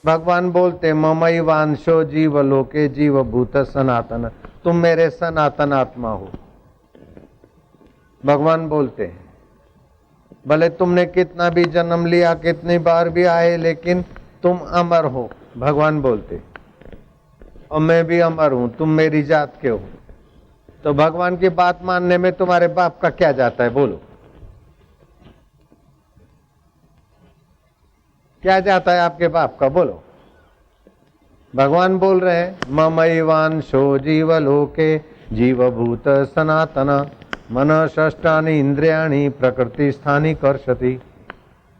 भगवान बोलते ममई वांशो जीव लोके जीव भूत सनातन, तुम मेरे सनातन आत्मा हो। भगवान बोलते हैं भले तुमने कितना भी जन्म लिया, कितनी बार भी आए, लेकिन तुम अमर हो। भगवान बोलते और मैं भी अमर हूं, तुम मेरी जात के हो। तो भगवान की बात मानने में तुम्हारे बाप का क्या जाता है? बोलो, क्या जाता है आपके बाप का? बोलो। भगवान बोल रहे हैं ममैवांशो जीवलोके जीवभूत सनातन मन षष्ठानि इंद्रियाणि प्रकृति स्थानि कर्षति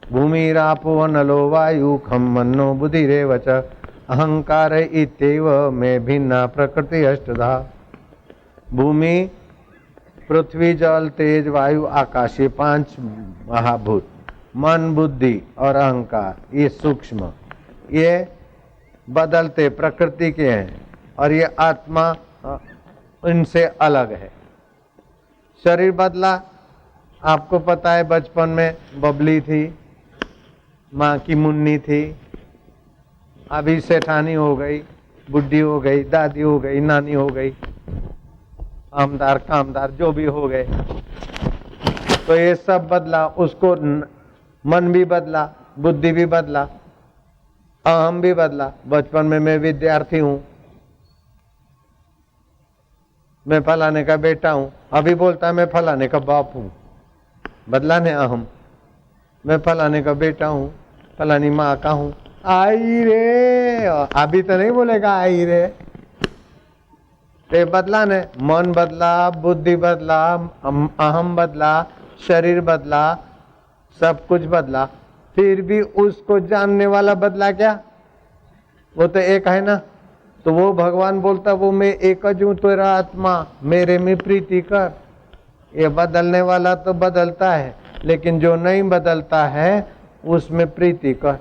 भूमिरापो अनलो वायु खम मन्नो बुद्धिरेव च अहंकार इत्येव में भिन्ना प्रकृति अष्टधा। भूमि, पृथ्वी, जल, तेज, वायु, आकाश, ये 5 महाभूत, मन, बुद्धि और अहंकार, ये सूक्ष्म, ये बदलते प्रकृति के हैं और ये आत्मा इनसे अलग है। शरीर बदला, आपको पता है बचपन में बबली थी, माँ की मुन्नी थी, अभी सेठानी हो गई, बुढ़ी हो गई, दादी हो गई, नानी हो गई, आमदार कामदार जो भी हो गए। तो ये सब बदला, उसको मन भी बदला, बुद्धि भी बदला, अहम भी बदला। बचपन में मैं विद्यार्थी हूं, मैं फलाने का बेटा हूं, अभी बोलता है मैं फलाने का बाप हूं, बदला ने अहम। मैं फलाने का बेटा हूं, फलानी माँ का हूं, आई रे, अभी तो नहीं बोलेगा आई रे। ते बदला ने, मन बदला, बुद्धि बदला, अहम बदला, शरीर बदला, सब कुछ बदला, फिर भी उसको जानने वाला बदला क्या? वो तो एक है ना। तो वो भगवान बोलता वो मैं एक हूं, तेरा आत्मा मेरे में प्रीति कर। ये बदलने वाला तो बदलता है, लेकिन जो नहीं बदलता है उसमें प्रीति कर,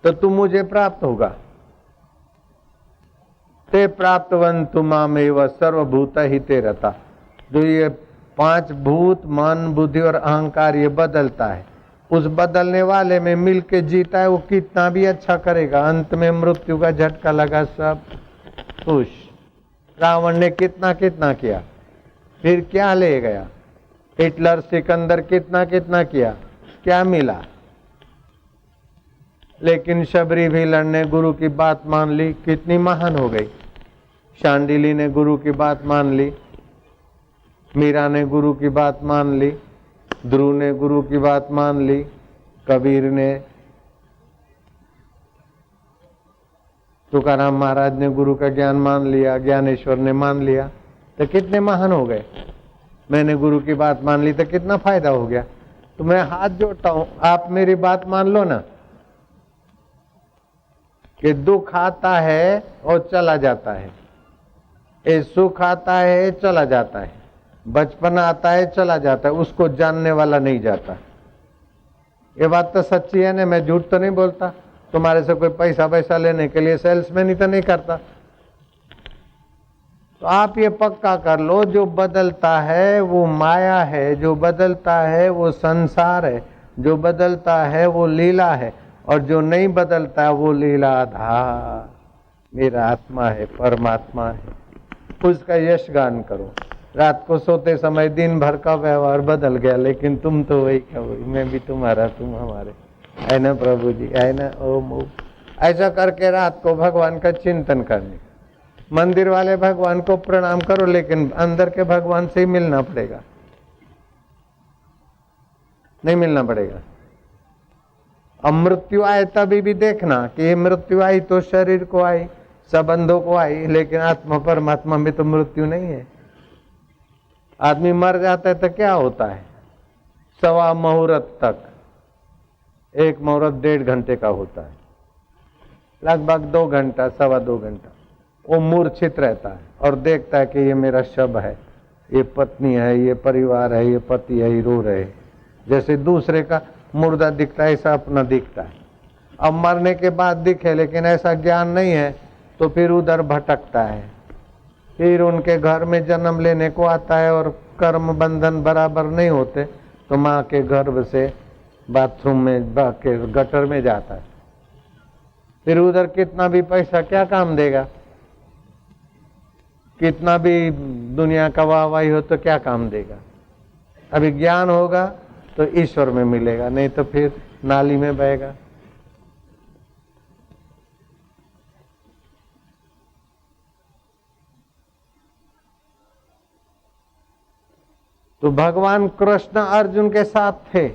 तो तू मुझे प्राप्त होगा। ते प्राप्तवन्तु मामेव सर्वभूत हिते रता। जो ये 5 भूत, मन, बुद्धि और अहंकार ये बदलता है, उस बदलने वाले में मिल के जीता है, वो कितना भी अच्छा करेगा, अंत में मृत्यु का झटका लगा, सब खुश। रावण ने कितना कितना किया, फिर क्या ले गया? हिटलर, सिकंदर कितना कितना किया, क्या मिला? लेकिन शबरी भी लड़ने गुरु की बात मान ली, कितनी महान हो गई। शांडिली ने गुरु की बात मान ली, मीरा ने गुरु की बात मान ली, ध्रुव ने गुरु की बात मान ली, कबीर ने, तुकाराम महाराज ने गुरु का ज्ञान मान लिया, ज्ञानेश्वर ने मान लिया, तो कितने महान हो गए। मैंने गुरु की बात मान ली तो कितना फायदा हो गया। तो मैं हाथ जोड़ता हूं, आप मेरी बात मान लो ना, कि दुख आता है और चला जाता है, ये सुख आता है चला जाता है, बचपन आता है चला जाता है, उसको जानने वाला नहीं जाता। ये बात तो सच्ची है ना, मैं झूठ तो नहीं बोलता। तुम्हारे से कोई पैसा वैसा लेने के लिए सेल्समैन ही तो नहीं करता। तो आप ये पक्का कर लो, जो बदलता है वो माया है, जो बदलता है वो संसार है, जो बदलता है वो लीला है, और जो नहीं बदलता वो लीलाधार मेरा आत्मा है, परमात्मा है। उसका यश गान करो। रात को सोते समय दिन भर का व्यवहार बदल गया, लेकिन तुम तो वही का वही, मैं भी तुम्हारा, तुम हमारे, है ना प्रभु जी, है ना। ओम ओम। ऐसा करके रात को भगवान का चिंतन करने। मंदिर वाले भगवान को प्रणाम करो, लेकिन अंदर के भगवान से ही मिलना पड़ेगा, नहीं मिलना पड़ेगा। अब मृत्यु आए तभी भी देखना कि ये मृत्यु आई तो शरीर को आई, संबंधों को आई, लेकिन आत्मा परमात्मा में तो मृत्यु नहीं है। आदमी मर जाता है तो क्या होता है? 1.25 मुहूर्त तक, 1 मुहूर्त 1.5 घंटे का होता है, लगभग 2 घंटा, 2.25 घंटा वो मूर्छित रहता है और देखता है कि ये मेरा शव है, ये पत्नी है, ये परिवार है, ये पति है, ये रो रहे। जैसे दूसरे का मुर्दा दिखता है ऐसा अपना दिखता है। अब मरने के बाद दिखे, लेकिन ऐसा ज्ञान नहीं है, तो फिर उधर भटकता है, फिर उनके घर में जन्म लेने को आता है, और कर्म बंधन बराबर नहीं होते तो माँ के गर्भ से बाथरूम में के गटर में जाता है। फिर उधर कितना भी पैसा क्या काम देगा, कितना भी दुनिया का वाहवाही हो तो क्या काम देगा। अभी ज्ञान होगा तो ईश्वर में मिलेगा, नहीं तो फिर नाली में बहेगा। तो भगवान कृष्ण अर्जुन के साथ थे,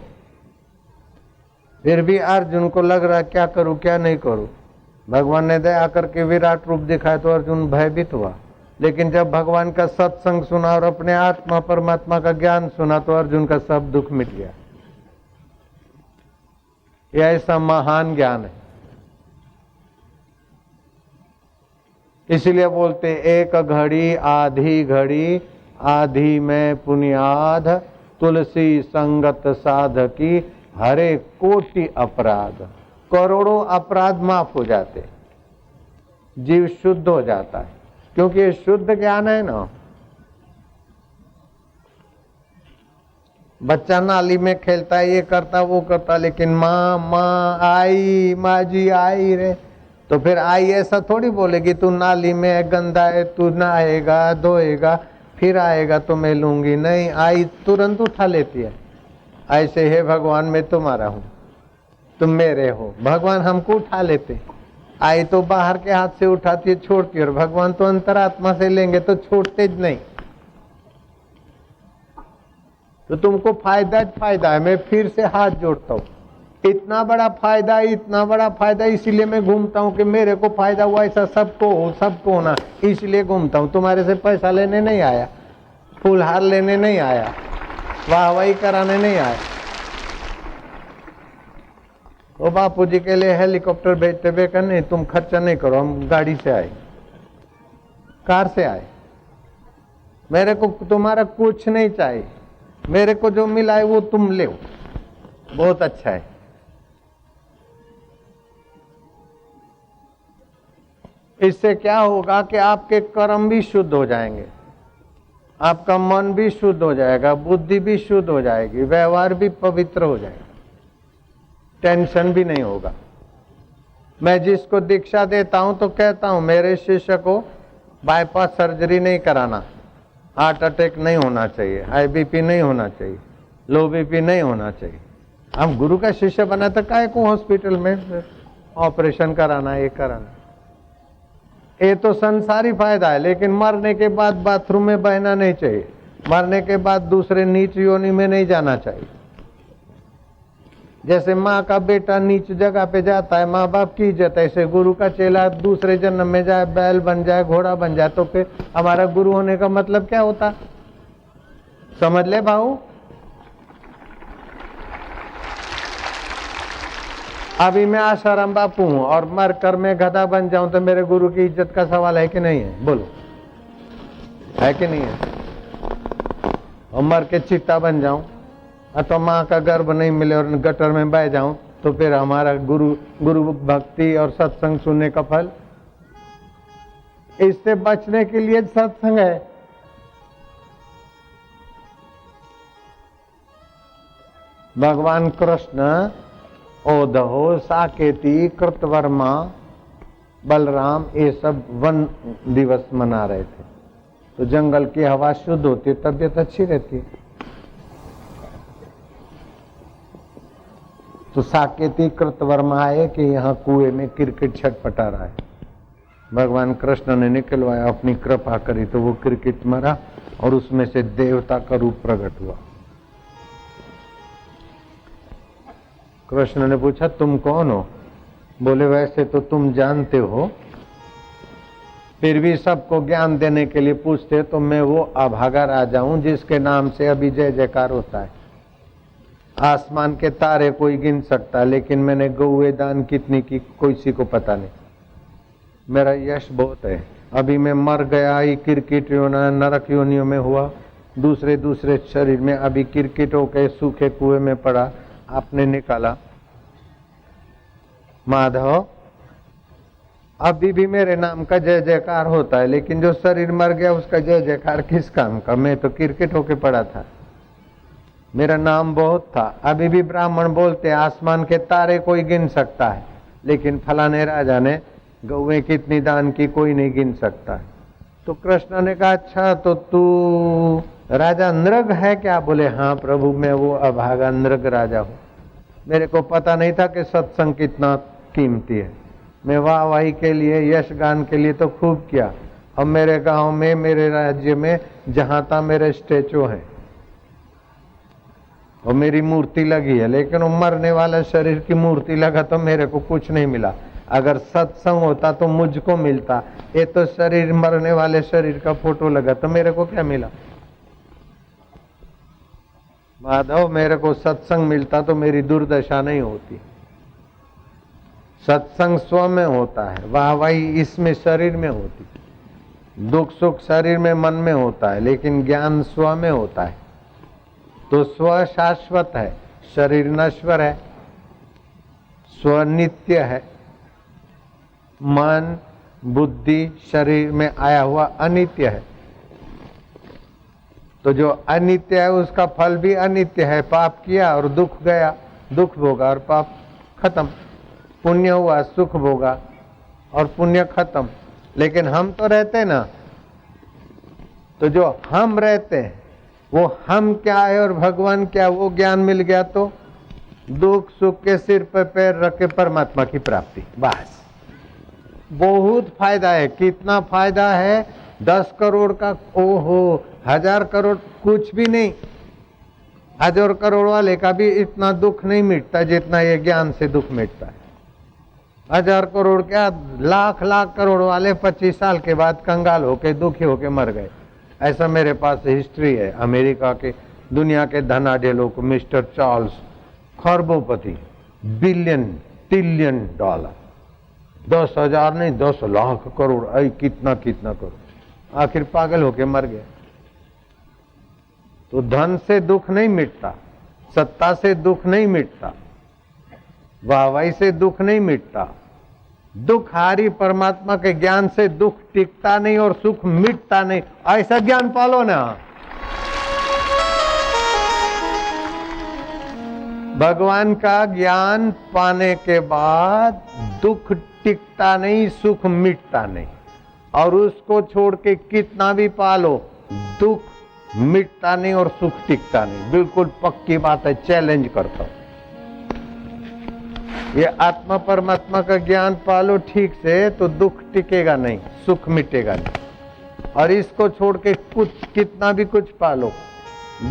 फिर भी अर्जुन को लग रहा क्या करूं क्या नहीं करूं। भगवान ने दया करके विराट रूप दिखाया तो अर्जुन भयभीत हुआ, लेकिन जब भगवान का सत्संग सुना और अपने आत्मा परमात्मा का ज्ञान सुना तो अर्जुन का सब दुख मिट गया। यह ऐसा महान ज्ञान है। इसलिए बोलते एक घड़ी आधी घड़ी आधी में पुनियाद, तुलसी संगत साधकी हरे कोटि अपराध। करोड़ों अपराध माफ हो जाते, जीव शुद्ध हो जाता है, क्योंकि ये शुद्ध ज्ञान है ना। बच्चा नाली में खेलता है, ये करता वो करता, लेकिन माँ माँ आई, माँ जी आई रे, तो फिर आई ऐसा थोड़ी बोलेगी तू नाली में गंदा है, तू नहाएगा धोएगा फिर आएगा तो मैं लूंगी नहीं। आई तुरंत उठा लेती है। ऐसे है भगवान, मैं तुम्हारा हूं तुम मेरे हो। भगवान हमको उठा लेते, आई तो बाहर के हाथ से उठाती है छोड़ती है, और भगवान तो अंतरात्मा से लेंगे तो छोड़ते ज नहीं। तो तुमको फायदा फायदा है। मैं फिर से हाथ जोड़ता हूं, इतना बड़ा फायदा, इसीलिए मैं घूमता हूं कि मेरे को फायदा हुआ ऐसा सबको हो, सबको होना, इसलिए घूमता हूं। तुम्हारे से पैसा लेने नहीं आया, फूलहार लेने नहीं आया, वाहवाही कराने नहीं आया। वो बापूजी के लिए हेलीकॉप्टर भेजते बेकर नहीं, तुम खर्चा नहीं करो, हम गाड़ी से आए, कार से आए। मेरे को तुम्हारा कुछ नहीं चाहिए, मेरे को जो मिला है वो तुम ले, बहुत अच्छा है। इससे क्या होगा कि आपके कर्म भी शुद्ध हो जाएंगे, आपका मन भी शुद्ध हो जाएगा, बुद्धि भी शुद्ध हो जाएगी, व्यवहार भी पवित्र हो जाएगा, टेंशन भी नहीं होगा। मैं जिसको दीक्षा देता हूं तो कहता हूं मेरे शिष्य को बाईपास सर्जरी नहीं कराना, हार्ट अटैक नहीं होना चाहिए, हाई बीपी नहीं होना चाहिए, लो बीपी नहीं होना चाहिए। हम गुरु का शिष्य बना तो काहे को हॉस्पिटल में ऑपरेशन कराना, ये कराना। ये तो संसारी फायदा है, लेकिन मरने के बाद बाथरूम में बहना नहीं चाहिए, मरने के बाद दूसरे नीच योनि में नहीं जाना चाहिए। जैसे माँ का बेटा नीच जगह पे जाता है, माँ बाप की इज्जत, ऐसे गुरु का चेला दूसरे जन्म में जाए, बैल बन जाए, घोड़ा बन जाए, तो फिर हमारा गुरु होने का मतलब क्या होता, समझ ले भाऊ। अभी मैं आसाराम बापू हूं और मर कर मैं गधा बन जाऊं तो मेरे गुरु की इज्जत का सवाल है कि नहीं है, बोलो, है कि नहीं है। और मर के चिट्टा बन जाऊं अथवा माँ का गर्भ नहीं मिले और गटर में बह जाऊं तो फिर हमारा गुरु भक्ति और सत्संग सुनने का फल। इससे बचने के लिए सत्संग है। भगवान कृष्ण ओधो साकेती कृतवर्मा बलराम ये सब वन दिवस मना रहे थे, तो जंगल की हवा शुद्ध होती है, तबीयत अच्छी रहती है। तो साकेती कृतवर्मा आए कि यहाँ कुएं में क्रिकेट छटपटा रहा है, भगवान कृष्ण ने निकलवाया, अपनी कृपा करी तो वो क्रिकेट मरा और उसमें से देवता का रूप प्रकट हुआ। कृष्ण ने पूछा तुम कौन हो? बोले वैसे तो तुम जानते हो, फिर भी सबको ज्ञान देने के लिए पूछते, तो मैं वो अभागा राजा हूं जिसके नाम से अभी जय जयकार होता है। आसमान के तारे कोई गिन सकता है, लेकिन मैंने गौए दान कितनी की कोई सी को पता नहीं। मेरा यश बहुत है। अभी मैं मर गया, ही किरकिट नरक योनियों में हुआ, दूसरे शरीर में, अभी किरकिट होके सूखे कुएं में पड़ा, आपने निकाला। माधव अभी भी मेरे नाम का जय जयकार होता है, लेकिन जो शरीर मर गया उसका जय जयकार किस काम का? मैं तो क्रिकेट होके पड़ा था, मेरा नाम बहुत था। अभी भी ब्राह्मण बोलते आसमान के तारे कोई गिन सकता है, लेकिन फलाने राजा ने गौएं कितनी दान की कोई नहीं गिन सकता है। तो कृष्ण ने कहा अच्छा तो तू राजा नृग है क्या? बोले हाँ प्रभु मैं वो अभागा नृग राजा हूँ। मेरे को पता नहीं था कि सत्संग कितना कीमती है। मैं वाहवाही के लिए यश गान के लिए तो खूब किया। अब मेरे गांव में मेरे राज्य में जहां था मेरे स्टेचू हैं और मेरी मूर्ति लगी है, लेकिन वो मरने वाला शरीर की मूर्ति लगा तो मेरे को कुछ नहीं मिला। अगर सत्संग होता तो मुझको मिलता। ये तो शरीर मरने वाले शरीर का फोटो लगा तो मेरे को क्या मिला? माधव मेरे को सत्संग मिलता तो मेरी दुर्दशा नहीं होती। सत्संग स्व में होता है, वाहवाही इसमें शरीर में होती। दुख सुख शरीर में मन में होता है, लेकिन ज्ञान स्व में होता है। तो स्व शाश्वत है, शरीर नश्वर है। स्व नित्य है, मन बुद्धि शरीर में आया हुआ अनित्य है। तो जो अनित्य है उसका फल भी अनित्य है। पाप किया और दुख गया, दुख भोगा और पाप खत्म। पुण्य हुआ सुख भोगा और पुण्य खत्म। लेकिन हम तो रहते ना, तो जो हम रहते हैं वो हम क्या है और भगवान क्या, वो ज्ञान मिल गया तो दुख सुख के सिर पर पैर रख के परमात्मा की प्राप्ति। बस बहुत फायदा है। कितना फायदा है? 10 करोड़ का, ओहो 1000 करोड़ कुछ भी नहीं। 1000 करोड़ वाले का भी इतना दुख नहीं मिटता जितना ये ज्ञान से दुख मिटता है। 1000 करोड़ क्या, लाख लाख करोड़ वाले 25 साल के बाद कंगाल होके दुखी होके मर गए। ऐसा मेरे पास हिस्ट्री है। अमेरिका के दुनिया के धनाढ़ लोग, मिस्टर चार्ल्स खरबोपति, बिलियन ट्रिलियन डॉलर, 10,000 नहीं 10 लाख करोड़, ऐ कितना कितना करोड़, आखिर पागल होके मर गए। तो धन से दुख नहीं मिटता, सत्ता से दुख नहीं मिटता, वाहवाही से दुख नहीं मिटता। दुख हारी परमात्मा के ज्ञान से दुख टिकता नहीं और सुख मिटता नहीं। ऐसा ज्ञान पालो ना। भगवान का ज्ञान पाने के बाद दुख टिकता नहीं, सुख मिटता नहीं। और उसको छोड़ के कितना भी पालो, दुख मिटता नहीं और सुख टिकता नहीं। बिल्कुल पक्की बात है, चैलेंज करता हूं। ये आत्मा परमात्मा का ज्ञान पालो ठीक से तो दुख टिकेगा नहीं, सुख मिटेगा नहीं। और इसको छोड़ के कुछ कितना भी कुछ पालो,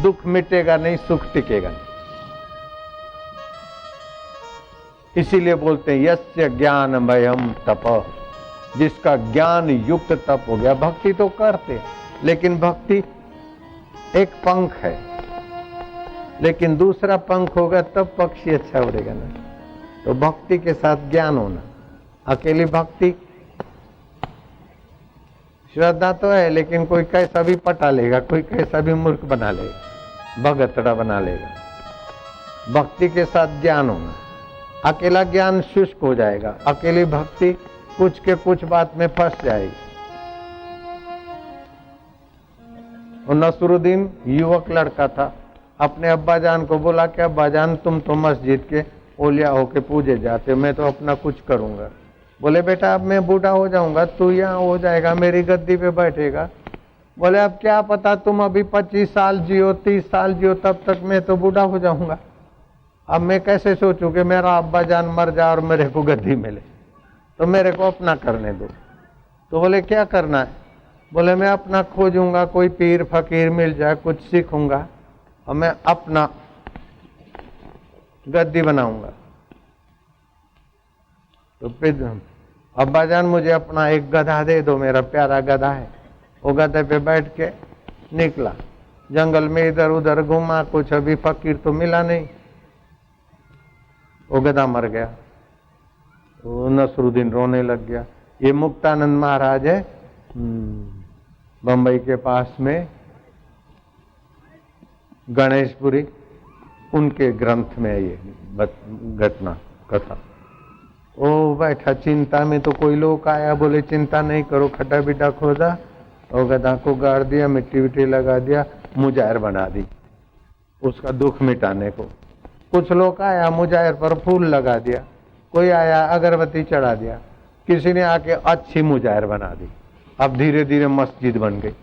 दुख मिटेगा नहीं, सुख टिकेगा नहीं। इसीलिए बोलते हैं यस्य ज्ञानमयम तप, जिसका ज्ञान युक्त तप हो गया। भक्ति तो करते, लेकिन भक्ति एक पंख है, लेकिन दूसरा पंख होगा तब पक्षी अच्छा उड़ेगा ना। तो भक्ति के साथ ज्ञान होना। अकेली भक्ति श्रद्धा तो है, लेकिन कोई कैसा भी पटा लेगा, कोई कैसा भी मूर्ख बना लेगा, भगतड़ा बना लेगा। भक्ति के साथ ज्ञान होना। अकेला ज्ञान शुष्क हो जाएगा, अकेली भक्ति कुछ के कुछ बात में फंस जाएगी। और नसरुद्दीन युवक लड़का था, अपने अब्बा जान को बोला कि अब्बा जान तुम तो मस्जिद के ओलिया होके पूजे जाते हो, मैं तो अपना कुछ करूंगा। बोले बेटा अब मैं बूढ़ा हो जाऊंगा, तू यहाँ हो जाएगा, मेरी गद्दी पे बैठेगा। बोले अब क्या पता, तुम अभी 25 साल जियो, 30 साल जियो, तब तक मैं तो बूढ़ा हो जाऊंगा। अब मैं कैसे सोचूं कि मेरा अब्बा जान मर जाए और मेरे को गद्दी मिले, तो मेरे को अपना करने दो। तो बोले क्या करना है? बोले मैं अपना खोजूंगा, कोई पीर फकीर मिल जाए, कुछ सीखूंगा और मैं अपना गद्दी बनाऊंगा। तो फिर अब्बा जान मुझे अपना एक गधा दे दो, मेरा प्यारा गधा है। वो गधे पे बैठ के निकला, जंगल में इधर उधर घूमा, कुछ अभी फकीर तो मिला नहीं, वो गधा मर गया। तो नसरुद्दीन रोने लग गया। ये मुक्तानंद महाराज है बंबई के पास में, गणेशपुरी, उनके ग्रंथ में ये घटना कथा। ओ बैठा चिंता में, तो कोई लोग आया, बोले चिंता नहीं करो, खड्डा बिड्डा खोदा और गधा को गाड़ दिया, मिट्टी विट्टी लगा दिया, मुजाहिर बना दी उसका दुख मिटाने को। कुछ लोग आया, मुजाहिर पर फूल लगा दिया। कोई आया अगरबत्ती चढ़ा दिया, किसी ने आके अच्छी मुजाहिर बना दी, अब धीरे धीरे मस्जिद बन गई।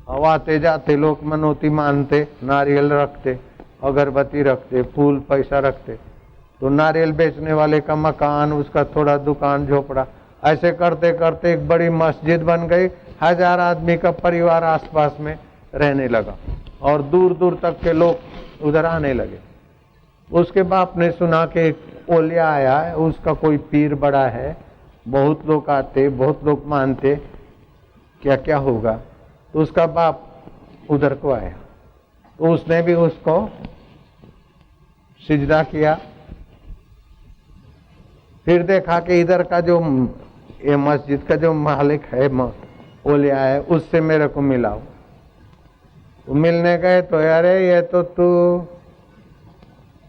अब आते जाते लोग मनोती मानते, नारियल रखते, अगरबत्ती रखते, फूल पैसा रखते, तो नारियल बेचने वाले का मकान, उसका थोड़ा दुकान झोपड़ा, ऐसे करते करते एक बड़ी मस्जिद बन गई। 1000 आदमी का परिवार आसपास में रहने लगा और दूर दूर तक के लोग उधर आने लगे। उसके बाप ने सुना कि एक ओलिया आया है, उसका कोई पीर बड़ा है, बहुत लोग आते, बहुत लोग मानते, क्या क्या होगा। तो उसका बाप उधर को आया, तो उसने भी उसको सिजदा किया। फिर देखा कि इधर का जो ये मस्जिद का जो मालिक है, ओलिया है, उससे मेरे को मिलाओ। तो मिलने गए तो अरे ये तो तू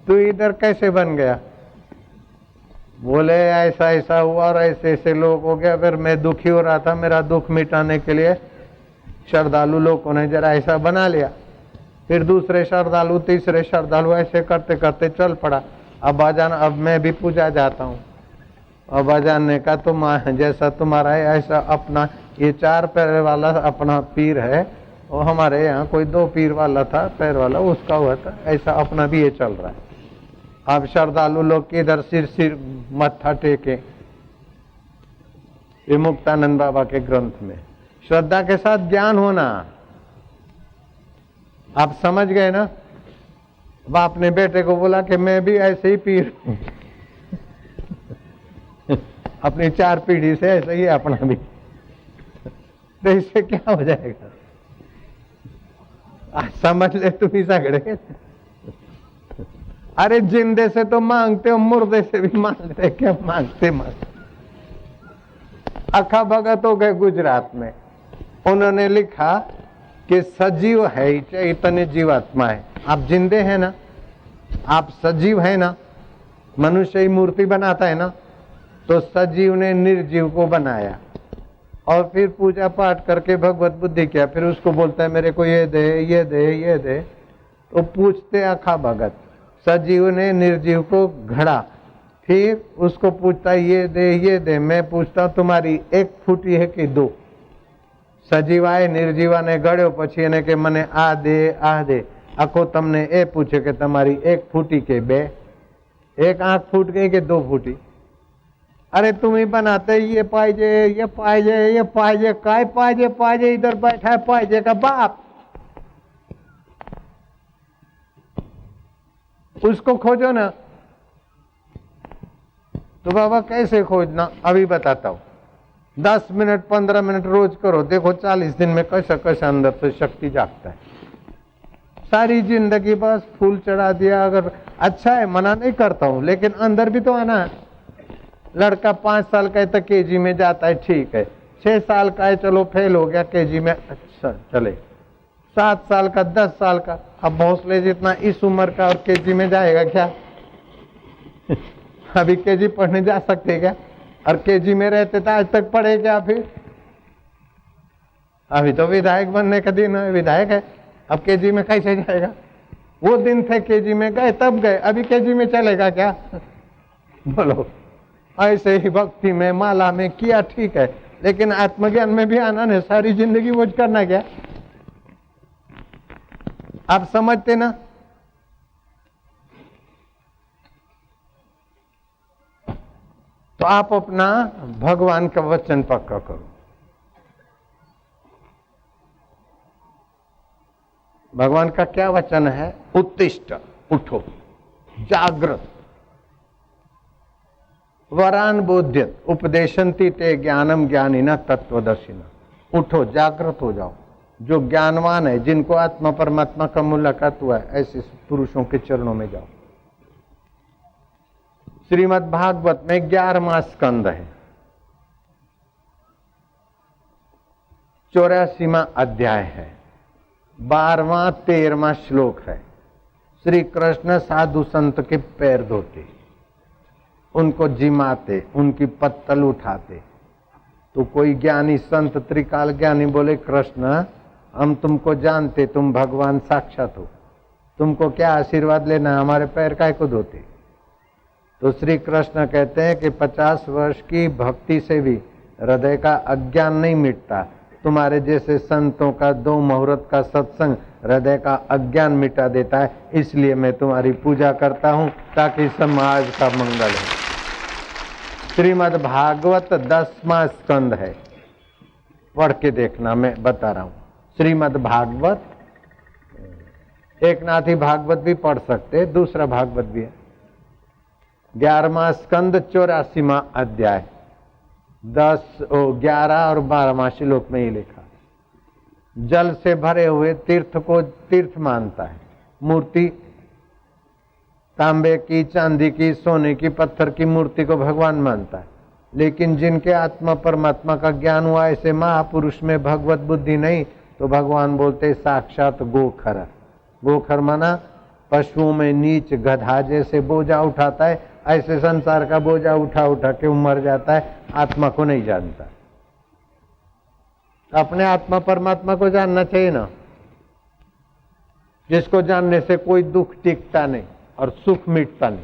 इधर कैसे बन गया? बोले ऐसा ऐसा हुआ और ऐसे ऐसे लोग हो गया। फिर मैं दुखी हो रहा था, मेरा दुख मिटाने के लिए श्रद्धालु लोगों ने जरा ऐसा बना लिया। फिर दूसरे श्रद्धालु, तीसरे श्रद्धालु, ऐसे करते करते चल पड़ा। अब आजान, अब मैं भी पूजा जाता हूँ। अब आजान ने कहा तुम जैसा तुम्हारा है ऐसा अपना, ये 4 पैर वाला अपना पीर है, और हमारे यहाँ कोई 2 पीर वाला था, पैर वाला, उसका हुआ था, ऐसा अपना भी ये चल रहा है। अब श्रद्धालु लोग के इधर सिर सिर मत्था टेके। ये मुक्तानंद बाबा के ग्रंथ में श्रद्धा के साथ ज्ञान होना, आप समझ गए ना। बाप ने बेटे को बोला कि मैं भी ऐसे ही पीर हूं, अपनी 4 पीढ़ी से ऐसे ही अपना भी, तो इससे क्या हो जाएगा? समझ ले तुम ही सगड़े। अरे जिंदे से तो मांगते हो, मुर्दे से भी मांगते, क्या मांगते मांगते। अखा भगत हो गए गुजरात में, उन्होंने लिखा कि सजीव है चैतन्य जीवात्मा है। आप जिंदे हैं ना, आप सजीव है ना, मनुष्य ही मूर्ति बनाता है ना, तो सजीव ने निर्जीव को बनाया और फिर पूजा पाठ करके भगवत बुद्धि किया। फिर उसको बोलता है मेरे को ये दे ये दे ये दे, तो पूछते अखा भगत, सजीव ने निर्जीव को घड़ा, फिर उसको पूछता ये दे ये दे। मैं पूछता तुम्हारी 1 फूटी है कि 2? સજીવાએ નિર્જીવાને ગળ્યો, પછી એને કે મને આ દે। આખો તમને એ પૂછે કે તમારી 1 ફૂટી કે 2? 1 આંખ ફૂટ ગઈ કે 2 ફૂટી? अरे तुम ही बनाते, ये पाइजे ये पाइजे ये पाइजे, काय पाइजे पाइजे, इधर बैठा है पाइजे का बाप, उसको खोजो ना। तो बाबा कैसे खोजना? अभी बताता हूं। 10 मिनट 15 मिनट रोज करो, देखो 40 दिन में कैसा कैसा अंदर से शक्ति जागता है। सारी जिंदगी बस फूल चढ़ा दिया। अगर अच्छा है, मना नहीं करता हूं, लेकिन अंदर भी तो आना है। लड़का 5 साल का है तो केजी में जाता है, ठीक है। 6 साल का है, चलो फेल हो गया केजी में, अच्छा चले। 7 साल का, 10 साल का, अब भोसले जितना इस उम्र का और केजी में जाएगा क्या? अभी केजी पढ़ने जा सकते क्या? और केजी में रहते तो आज तक पढ़े क्या? फिर अभी तो विधायक बनने का दिन है, विधायक है, अब केजी में कैसे जाएगा? वो दिन थे केजी में गए तब गए, अभी केजी में चलेगा क्या? बोलो। ऐसे ही भक्ति में, माला में किया, ठीक है, लेकिन आत्मज्ञान में भी आना है। सारी जिंदगी वो करना क्या? आप समझते ना? तो आप अपना भगवान का वचन पक्का करो। भगवान का क्या वचन है? उत्तिष्ठ, उठो, जागृत, वरान बोध्यत उपदेशंति ते ज्ञानम ज्ञानिना तत्वदर्शिना। उठो, जागृत हो जाओ। जो ज्ञानवान है, जिनको आत्मा परमात्मा का मुलाकात हुआ है, ऐसे पुरुषों के चरणों में जाओ। श्रीमद् भागवत में 11वां स्कंद है, 84वां अध्याय है, 12वां 13वां श्लोक है। श्री कृष्ण साधु संत के पैर धोते, उनको जिमाते, उनकी पत्तल उठाते। तो कोई ज्ञानी संत त्रिकाल ज्ञानी बोले, कृष्ण हम तुमको जानते, तुम भगवान साक्षात हो, तुमको क्या आशीर्वाद लेना, हमारे पैर काहे को धोते? तो श्री कृष्ण कहते हैं कि 50 वर्ष की भक्ति से भी हृदय का अज्ञान नहीं मिटता। तुम्हारे जैसे संतों का 2 मुहूर्त का सत्संग हृदय का अज्ञान मिटा देता है, इसलिए मैं तुम्हारी पूजा करता हूं ताकि समाज का मंगल हो। श्रीमद् भागवत 10वां स्कंद है, पढ़ के देखना, मैं बता रहा हूं। श्रीमद् भागवत, एक नाथी भागवत भी पढ़ सकते, दूसरा भागवत भी है। 11वां स्कंद 84वां अध्याय 11 और 12वां श्लोक में ही लिखा। जल से भरे हुए तीर्थ को तीर्थ मानता है, मूर्ति तांबे की, चांदी की, सोने की, पत्थर की मूर्ति को भगवान मानता है। लेकिन जिनके आत्मा परमात्मा का ज्ञान हुआ, ऐसे महापुरुष में भगवत बुद्धि नहीं, तो भगवान बोलते साक्षात गोखर। गोखर माना पशुओं में नीच गधा जैसे बोझा उठाता है, ऐसे संसार का बोझा उठा उठा के मर जाता है, आत्मा को नहीं जानता। अपने आत्मा परमात्मा को जानना चाहिए ना, जिसको जानने से कोई दुख टिकता नहीं और सुख मिटता नहीं।